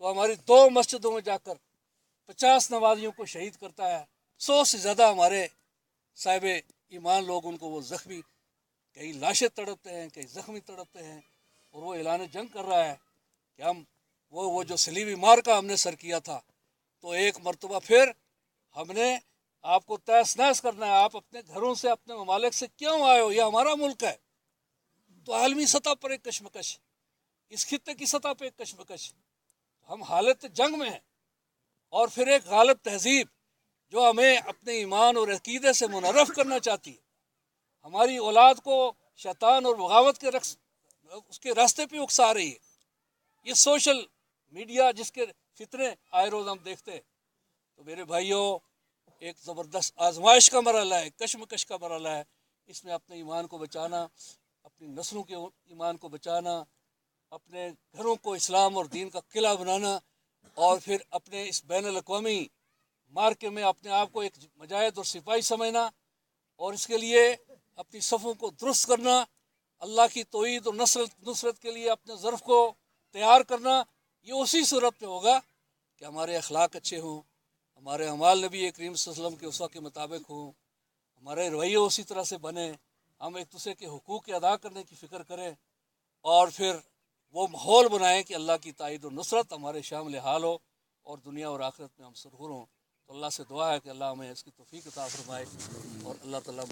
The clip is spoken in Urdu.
تو ہماری 2 مسجدوں میں جا کر 50 نمازیوں کو شہید کرتا ہے، 100 سے زیادہ ہمارے صاحب ایمان لوگ ان کو وہ زخمی، کئی لاشیں تڑپتے ہیں، کئی زخمی تڑپتے ہیں، اور وہ اعلان جنگ کر رہا ہے کہ ہم وہ جو صلیبی مار کا ہم نے سر کیا تھا، تو ایک مرتبہ پھر ہم نے آپ کو تہس نہس کرنا ہے، آپ اپنے گھروں سے اپنے ممالک سے کیوں آئے ہو، یہ ہمارا ملک ہے۔ تو عالمی سطح پر ایک کشمکش، اس خطے کی سطح پہ ایک کشمکش، ہم حالت جنگ میں ہیں، اور پھر ایک غالب تہذیب جو ہمیں اپنے ایمان اور عقیدے سے منحرف کرنا چاہتی ہے، ہماری اولاد کو شیطان اور بغاوت کے اس کے راستے پہ اکسا رہی ہے۔ یہ سوشل میڈیا جس کے فتنے آئے روز ہم دیکھتے ہیں، تو میرے بھائیوں ایک زبردست آزمائش کا مرحلہ ہے، کشمکش کا مرحلہ ہے، اس میں اپنے ایمان کو بچانا، اپنی نسلوں کے ایمان کو بچانا، اپنے گھروں کو اسلام اور دین کا قلعہ بنانا، اور پھر اپنے اس بین الاقوامی مارکے میں اپنے آپ کو ایک مجاہد اور سپاہی سمجھنا، اور اس کے لیے اپنی صفوں کو درست کرنا، اللہ کی توحید اور نصرت کے لیے اپنے ظرف کو تیار کرنا۔ یہ اسی صورت میں ہوگا کہ ہمارے اخلاق اچھے ہوں، ہمارے اعمال نبی کریم صلی اللہ علیہ وسلم کے اسوہ کے مطابق ہوں، ہمارے رویے اسی طرح سے بنے، ہم ایک دوسرے کے حقوق ادا کرنے کی فکر کریں، اور پھر وہ ماحول بنائیں کہ اللہ کی تائید و نصرت ہمارے شامل حال ہو، اور دنیا اور آخرت میں ہم سرخور ہوں۔ تو اللہ سے دعا ہے کہ اللہ ہمیں اس کی توفیق عطا فرمائے، اور اللہ تعالیٰ